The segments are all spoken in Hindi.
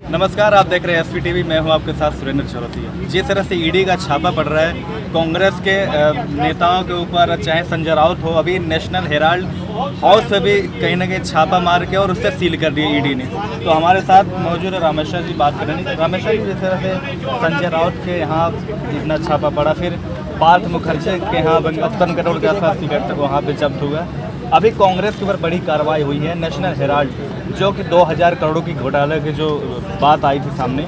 नमस्कार, आप देख रहे हैं एसपीटीवी। मैं हूं आपके साथ सुरेंद्र चौरसिया। जिस तरह से ईडी का छापा पड़ रहा है कांग्रेस के नेताओं के ऊपर, चाहे संजय राउत हो, अभी नेशनल हेराल्ड हाउस से भी कहीं ना कहीं छापा मार के और उससे सील कर दिया ईडी ने। तो हमारे साथ मौजूद है रामेश्वर जी, बात करेंगे। रामेश्वर जी, जिस तरह से संजय राउत के यहाँ इतना छापा पड़ा, फिर पार्थ मुखर्जी के यहाँ 55 करोड़ के आसपास टिकट तक वहाँ पे जब्त हुआ। अभी कांग्रेस के ऊपर बड़ी कार्रवाई हुई है। नेशनल हेराल्ड जो कि 2000 करोड़ की घोटाले की जो बात आई थी सामने,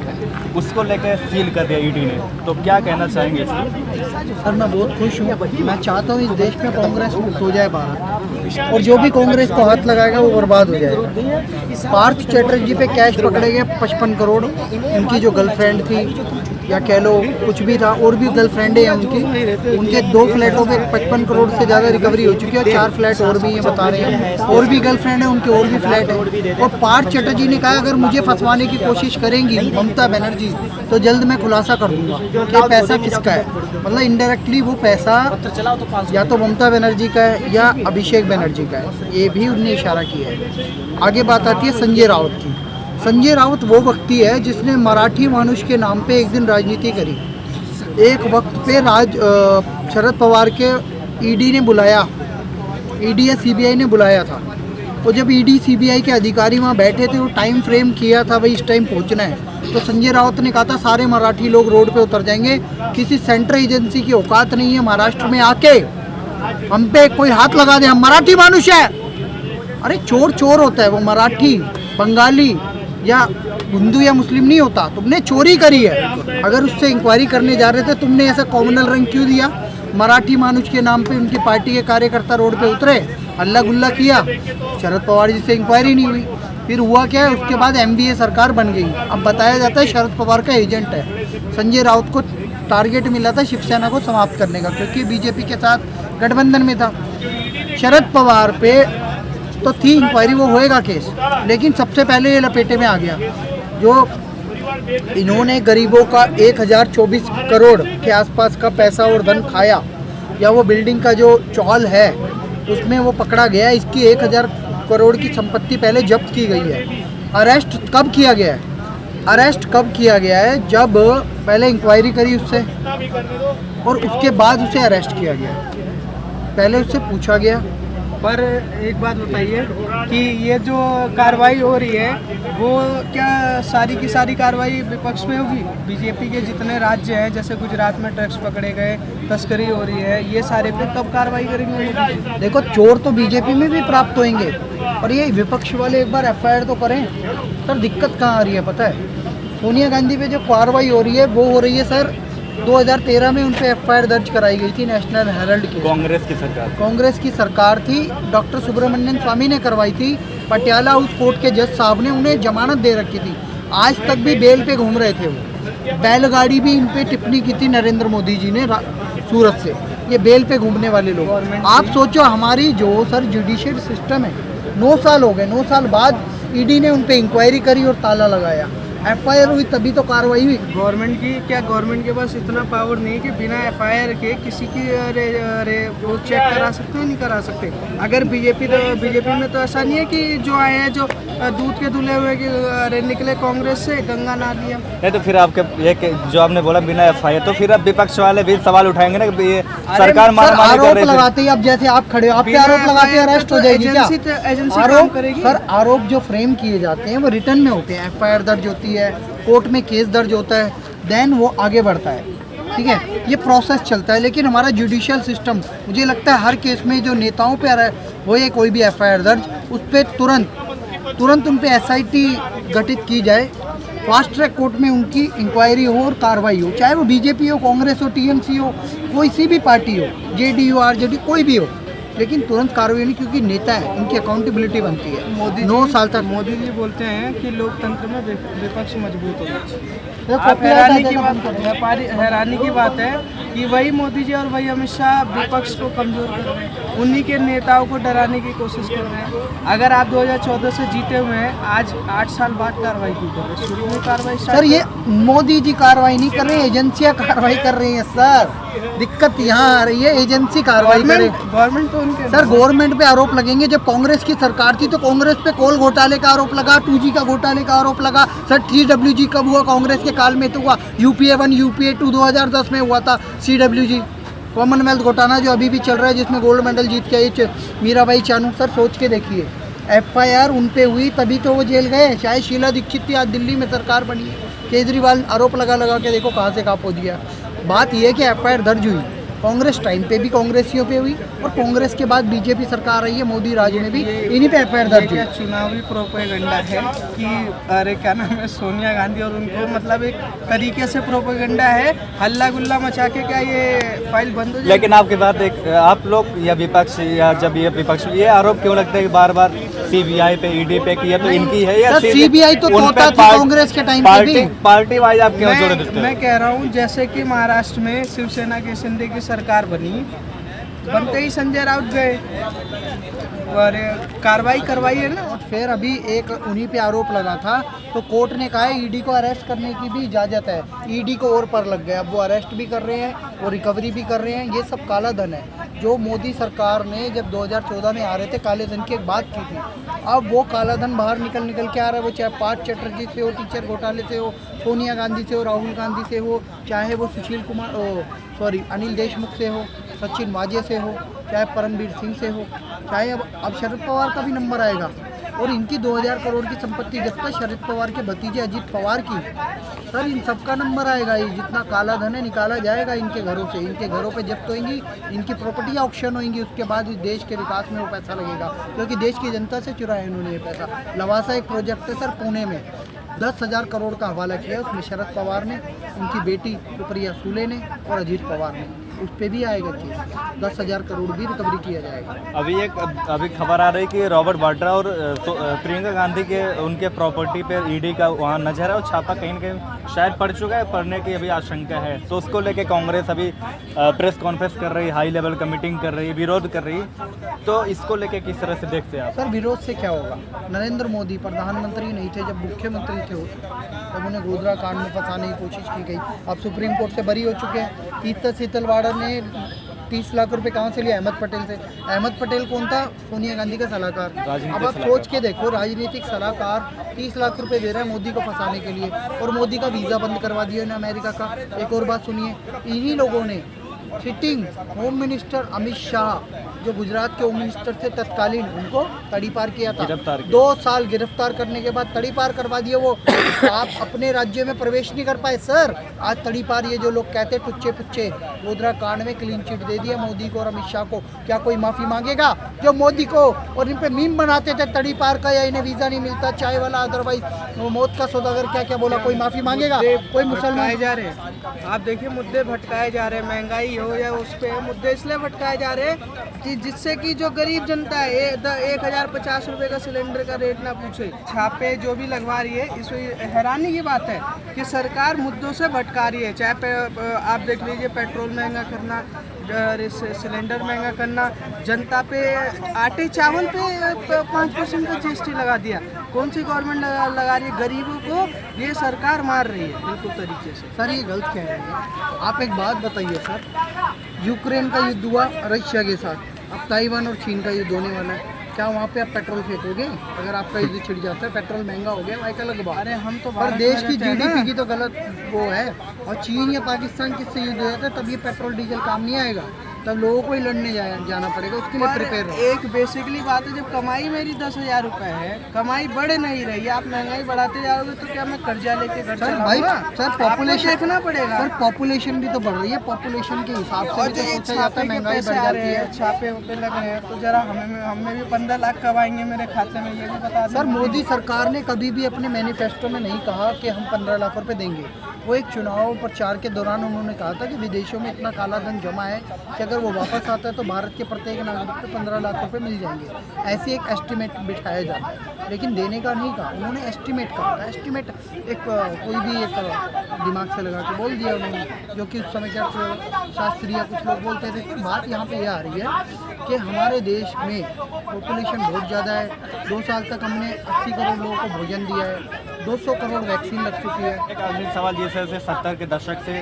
उसको लेकर सील कर दिया ईडी ने। तो क्या कहना चाहेंगे इसको? सर, मैं बहुत खुश हूँ। मैं चाहता हूँ इस देश में कांग्रेस मुक्त हो जाए भारत, और जो भी कांग्रेस को हाथ लगाएगा वो बर्बाद हो जाएगा। पार्थ चैटर्जी पे कैश पकड़े गए 55 करोड़। उनकी जो गर्लफ्रेंड थी, या कह लो कुछ भी था, और भी गर्लफ्रेंड है उनकी, उनके 2 फ्लैटों पे 55 करोड़ से ज़्यादा रिकवरी हो चुकी है। और 4 फ्लैट और भी ये बता रहे हैं, और भी गर्लफ्रेंड है उनके, और भी फ्लैट है। और पार्थ चैटर्जी ने कहा अगर मुझे फंसवाने की कोशिश करेंगी ममता बनर्जी तो जल्द मैं खुलासा कर दूंगा कि पैसा किसका है। मतलब इनडायरेक्टली वो पैसा या तो ममता बनर्जी का है या अभिषेक बनर्जी का है, ये भी उनने इशारा किया है। आगे बात आती है संजय राउत की। संजय राउत वो व्यक्ति है जिसने मराठी मानुष के नाम पे एक दिन राजनीति करी। एक वक्त पे शरद पवार के ईडी ने बुलाया, ईडी या सीबीआई ने बुलाया था। और जब ईडी सीबीआई के अधिकारी वहाँ बैठे थे, वो टाइम फ्रेम किया था भाई इस टाइम पहुँचना है, तो संजय राउत ने कहा था सारे मराठी लोग रोड पे उतर जाएंगे, किसी सेंट्रल एजेंसी की औकात नहीं है महाराष्ट्र में आके हम पे कोई हाथ लगा दे, हम मराठी मानुष है। अरे चोर चोर होता है, वो मराठी, बंगाली या हिंदू या मुस्लिम नहीं होता। तुमने चोरी करी है, अगर उससे इंक्वायरी करने जा रहे थे, तुमने ऐसा कॉमनल रंग क्यों दिया? मराठी मानुष के नाम पे उनकी पार्टी के कार्यकर्ता रोड पे उतरे, हल्ला गुल्ला किया, शरद पवार जी से इंक्वायरी नहीं हुई। फिर हुआ क्या है, उसके बाद एमडीए सरकार बन गई। अब बताया जाता है शरद पवार का एजेंट है। संजय राउत को टारगेट मिला था शिवसेना को समाप्त करने का, क्योंकि बीजेपी के साथ गठबंधन में था। शरद पवार पे तो थी इंक्वायरी, वो होएगा केस, लेकिन सबसे पहले ये लपेटे में आ गया जो इन्होंने गरीबों का 1024 करोड़ के आसपास का पैसा और धन खाया, या वो बिल्डिंग का जो चौल है उसमें वो पकड़ा गया। इसकी 1000 करोड़ की संपत्ति पहले जब्त की गई है। अरेस्ट कब किया गया है? अरेस्ट कब किया गया है? जब पहले इंक्वायरी करी उससे और उसके बाद उसे अरेस्ट किया गया। पहले उससे पूछा गया। पर एक बात बताइए कि ये जो कार्रवाई हो रही है वो क्या सारी की सारी कार्रवाई विपक्ष में होगी? बीजेपी के जितने राज्य हैं, जैसे गुजरात में ड्रग्स पकड़े गए, तस्करी हो रही है, ये सारे पे कब कार्रवाई करेंगे? देखो, चोर तो बीजेपी में भी प्राप्त होंगे, और ये विपक्ष वाले एक बार एफआईआर तो करें। सर, दिक्कत कहाँ आ रही है पता है? सोनिया गांधी पे जो कार्रवाई हो रही है वो हो रही है सर 2013 में उन पर एफआईआर दर्ज कराई गई थी नेशनल हेराल्ड की। कांग्रेस की सरकार थी, डॉक्टर सुब्रमण्यम स्वामी ने करवाई थी। पटियाला हाउस कोर्ट के जज साहब ने उन्हें जमानत दे रखी थी। आज तक भी बेल पे घूम रहे थे वो। बैलगाड़ी भी इन पे टिप्पणी की थी नरेंद्र मोदी जी ने सूरत से। ये बेल पे घूमने वाले लोग, आप सोचो हमारी जो सर जुडिशियल सिस्टम है, 9 साल हो गए, 9 साल बाद ईडी ने उन पे इंक्वायरी करी और ताला लगाया। एफआईआर हुई तभी तो कार्रवाई हुई। गवर्नमेंट के पास इतना पावर नहीं कि बिना एफआईआर के किसी की वो चेक करा सकते हैं? नहीं करा सकते। अगर बीजेपी में तो ऐसा नहीं है कि जो आए हैं, जो दूध के धुले हुए निकले कांग्रेस से, गंगा ना लिया। नहीं तो फिर आपके ये जो आपने बोला बिना एफआईआर, तो फिर अब विपक्ष वाले भी सवाल उठाएंगे ना कि ये सरकार मार आरोप लगाते ही, अब जैसे आप खड़े हो, आप पे आरोप लगाते अरेस्ट हो जाएगी क्या? आरोप सर, आरोप जो फ्रेम किए जाते हैं वो रिटर्न में होते हैं, एफआईआर दर्ज होती है, कोर्ट में केस दर्ज होता है, देन वो आगे बढ़ता है। ठीक है, ये प्रोसेस चलता है। लेकिन हमारा जुडिशियल सिस्टम, मुझे लगता है हर केस में जो नेताओं पे हो या कोई भी एफआईआर दर्ज, उस पर तुरंत उन पे एसआईटी गठित की जाए, फास्ट ट्रैक कोर्ट में उनकी इंक्वायरी हो और कार्रवाई हो, चाहे वो बीजेपी हो, कांग्रेस हो, टीएमसी हो, कोई सी भी पार्टी हो, जेडीयू, आरजेडी, कोई भी हो, लेकिन तुरंत कार्रवाई नहीं, क्योंकि नेता है, इनकी अकाउंटेबिलिटी बनती है। 9 साल तक मोदी जी बोलते हैं कि लोकतंत्र में विपक्ष मजबूत होगा। तो हैरानी की बात है कि वही मोदी जी और वही अमित शाह विपक्ष को कमजोर कर रहे हैं, उन्हीं के नेताओं को डराने की कोशिश कर रहे हैं। अगर आप 2014 से जीते हुए हैं, आज 8 साल बाद कार्रवाई क्यों कर रहे हैं? शुरू में कार्रवाई सर ये मोदी जी कार्रवाई नहीं कर रहे हैं, एजेंसियां कार्रवाई कर रही हैं सर। दिक्कत यहाँ आ रही है, एजेंसी कार्रवाई करे। गवर्नमेंट तो उनके सर गवर्नमेंट पे आरोप लगेंगे। जब कांग्रेस की सरकार थी तो कांग्रेस पे कोल घोटाले का आरोप लगा, 2G का घोटाले का आरोप लगा। सर 3WG कब हुआ? कांग्रेस के काल में तो हुआ। UPA 1 UPA 2 2010 में हुआ था। CWG कॉमनवेल्थ घोटाला जो अभी भी चल रहा है, जिसमें गोल्ड मेडल जीत के आई मीराबाई चानू। सर सोच के देखिए, FIR उन पे हुई तभी तो वो जेल गए। शायद शीला दीक्षित थी, आज दिल्ली में सरकार बनी है। केजरीवाल आरोप लगा लगा के देखो कहाँ से कहाँ पहुँच गया। बात यह है कि FIR दर्ज हुई कांग्रेस टाइम पे भी कांग्रेसियों पे हुई, और कांग्रेस के बाद बीजेपी सरकार रही है, मोदी राज में भी इन्हीं पे FIR दर्ज हुई। चुनावी प्रोपेगेंडा है कि अरे क्या नाम है, सोनिया गांधी और उनको मतलब एक तरीके से प्रोपेगेंडा है, हल्ला गुल्ला मचा के क्या ये फाइल बंद हो जाएगी? लेकिन आपकी बात एक आप लोग या विपक्ष या जब ये विपक्ष ये आरोप क्यों लगता है कि बार बार CBI पे ED पे किया तो इनकी है या सर CBI तो तोता थी कांग्रेस के टाइम पे भी। पार्टी वाइज आप क्यों जोड़ देते हो? मैं कह रहा हूँ जैसे कि महाराष्ट्र में शिवसेना के शिंदे की सरकार बनी, बनते ही संजय राउत गए और कार्रवाई करवाई है ना। और फिर अभी एक उन्हीं पे आरोप लगा था तो कोर्ट ने कहा है ED को अरेस्ट करने की भी इजाज़त है। ED को और पर लग गया, अब वो अरेस्ट भी कर रहे हैं और रिकवरी भी कर रहे हैं। ये सब काला धन है जो मोदी सरकार ने जब 2014 में आ रहे थे काले धन की एक बात की थी। अब वो काला धन बाहर निकल के आ रहा है। वो चाहे पार्थ चटर्जी से हो, टीचर घोटाले से हो, सोनिया गांधी से हो, राहुल गांधी से हो, चाहे वो अनिल देशमुख से हो, सचिन वाजे से हो, चाहे परमवीर सिंह से हो, चाहे अब शरद पवार का भी नंबर आएगा। और इनकी 2000 करोड़ की संपत्ति जब तक शरद पवार के भतीजे अजीत पवार की, सर इन सबका नंबर आएगा। ये जितना काला धन है निकाला जाएगा इनके घरों से, इनके घरों पे जब्त होंगी, इनकी प्रॉपर्टी ऑक्शन होंगी। उसके बाद इस देश के विकास में वो पैसा लगेगा, क्योंकि देश की जनता से चुराया इन्होंने ये पैसा। लवासा एक प्रोजेक्ट है सर पुणे में, 10,000 करोड़ का हवाला किया उसमें शरद पवार ने, उनकी बेटी सुप्रिया सूले ने और अजीत पवार ने। उस पर भी आएगा केस, 10,000 करोड़ भी रिकवरी किया जाएगा। अभी खबर आ रही है कि रॉबर्ट वाड्रा और प्रियंका गांधी के उनके प्रॉपर्टी पे ED का वहाँ नजर है और छापा कहीं न कहीं शायद पड़ चुका है, पड़ने की अभी आशंका है। तो उसको लेके कांग्रेस अभी प्रेस कॉन्फ्रेंस कर रही है, हाई लेवल का मीटिंग कर रही है, विरोध कर रही है। तो इसको लेके किस तरह से देखते हैं आप? सर विरोध से क्या होगा? नरेंद्र मोदी प्रधानमंत्री नहीं थे जब मुख्यमंत्री थे, तब उन्हें गोधरा कांड में फंसाने की कोशिश की गई। अब सुप्रीम कोर्ट से बरी हो चुके हैं। तीर्थर सीतलवाड़ा ने 30 लाख रुपए कहाँ से लिए? अहमद पटेल से। अहमद पटेल कौन था? सोनिया गांधी का सलाहकार। अब आप सोच के देखो, राजनीतिक सलाहकार 30 लाख रुपए दे रहे हैं मोदी को फंसाने के लिए, और मोदी का वीज़ा बंद करवा दिया ना अमेरिका का। एक और बात सुनिए, इन्हीं लोगों ने sitting home minister Amit Shah जो गुजरात के होम मिनिस्टर थे तत्कालीन, उनको तड़ीपार किया था। 2 साल गिरफ्तार करने के बाद तड़ीपार करवा दिए। वो आप अपने राज्य में प्रवेश नहीं कर पाए सर। आज तड़ीपार ये जो लोग कहते टुच्चे पुच्चे, गोधरा कांड में क्लीन चिट दे दिया मोदी को और अमित शाह को। क्या कोई माफ़ी मांगेगा? जो मोदी को और इन पे मीम बनाते थे तड़ीपार का, या इन्हें वीज़ा नहीं मिलता चाय वाला, अदरवाइज मौत का सौदागर, क्या क्या बोला, कोई माफ़ी मांगेगा? कोई मुसलमान जा रहे हैं। आप देखिए मुद्दे भटकाए जा रहे हैं, महंगाई हो या उस पर मुद्दे इसलिए भटकाए जा रहे हैं कि जिससे कि जो गरीब जनता है 1050 रुपये का सिलेंडर का रेट ना पूछे। छापे जो भी लगवा रही है, इसमें हैरानी की बात है कि सरकार मुद्दों से भटका रही है। चाहे आप देख लीजिए पेट्रोल महंगा करना, सिलेंडर महंगा करना, जनता पे आटे चावल पे 5% का GST लगा दिया। कौन सी गवर्नमेंट लगा रही है? गरीबों को ये सरकार मार रही है बिल्कुल तरीके से। सर ये गलत कह रहे हैं आप। एक बात बताइए सर, यूक्रेन का युद्ध हुआ रशिया के साथ, अब ताइवान और चीन का युद्ध होने वाला है। क्या वहाँ पे आप पेट्रोल फेंकोगे? अगर आपका युद्ध छिड़ जाता है, पेट्रोल महंगा हो गया, वहाँ का अलग बात। अरे हम तो पर देश की GDP की तो गलत वो है। और चीन या पाकिस्तान किससे युद्ध हो जाता है तब ये पेट्रोल डीजल काम नहीं आएगा, तब लोगों को ही लड़ने जाना पड़ेगा। उसके लिए प्रिपेयर रहो। एक बेसिकली बात है, जब कमाई मेरी 10,000 रुपये है, कमाई बढ़ नहीं रही है, आप महंगाई बढ़ाते जाओगे तो क्या मैं कर्जा लेके घर चलाऊंगा? सर पॉपुलेशन देखना पड़ेगा। सर पॉपुलेशन भी तो बढ़ रही है, पॉपुलेशन के हिसाब से भी तो सोचा जाता है, महंगाई बढ़ जाती है। छापे पे लग रहे हैं तो जरा हमें भी 15 लाख कब आएंगे मेरे खाते में, ये भी बता दें। सर मोदी सरकार ने कभी भी अपने मैनिफेस्टो में नहीं कहा कि हम 15 लाख रुपए देंगे। वो एक चुनाव प्रचार के दौरान उन्होंने कहा था कि विदेशों में इतना काला धन जमा है कि अगर वो वापस आता है तो भारत के प्रत्येक नागरिक को 15 लाख रुपए मिल जाएंगे। ऐसी एक एस्टिमेट बिठाया जाता है, लेकिन देने का नहीं कहा उन्होंने, एस्टिमेट कहा था। एस्टिमेट एक कोई भी एक दिमाग से लगा के बोल दिया उन्होंने, जो कि उस समय क्या शास्त्रीय कुछ लोग बोलते थे। बात यहाँ पे ये आ रही है कि हमारे देश में पॉपुलेशन बहुत ज़्यादा है। 2 साल तक हमने 80 करोड़ लोगों को भोजन दिया है, 200 करोड़ वैक्सीन लग चुकी है। एक आखिरी सवाल ये सर से 70 के दशक से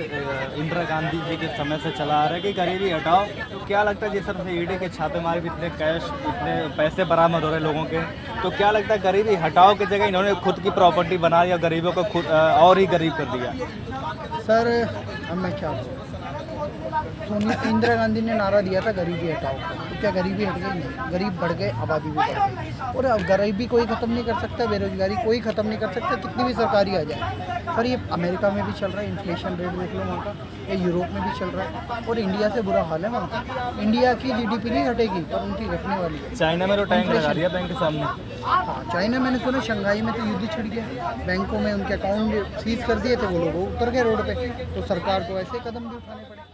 इंदिरा गांधी जी के समय से चला आ रहा है कि गरीबी हटाओ। क्या लगता है जिस तरह से ईडी के छापेमारी में इतने कैश, इतने पैसे बरामद हो रहे लोगों के, तो क्या लगता है गरीबी हटाओ की जगह इन्होंने खुद की प्रॉपर्टी बना या गरीबों को खुद और ही गरीब कर दिया? सर अब मैं क्या बोलूं, इंदिरा गांधी ने नारा दिया था गरीबी हटाओ, तो क्या गरीबी हट गई? नहीं, गरीब बढ़ गए, आबादी भी बढ़ गई। और अब गरीबी कोई ख़त्म नहीं कर सकता, बेरोजगारी कोई ख़त्म नहीं कर सकता, कितनी भी सरकारी आ जाए। सर ये अमेरिका में भी चल रहा है, इन्फ्लेशन रेट देख लो वहाँ का, ये यूरोप में भी चल रहा है, और इंडिया से बुरा हाल है वहाँ का। इंडिया की GDP नहीं घटेगी पर उनकी घटने वाली है। चाइना में तो टैंक लगा दिया बैंक के सामने। हाँ, चाइना मैंने सुना शंघाई में तो युद्ध छिड़ गया, बैंकों में उनके अकाउंट सीज कर दिए थे, वो लोग उतर गए रोड पे। तो सरकार को ऐसे कदम भी उठाने पड़े।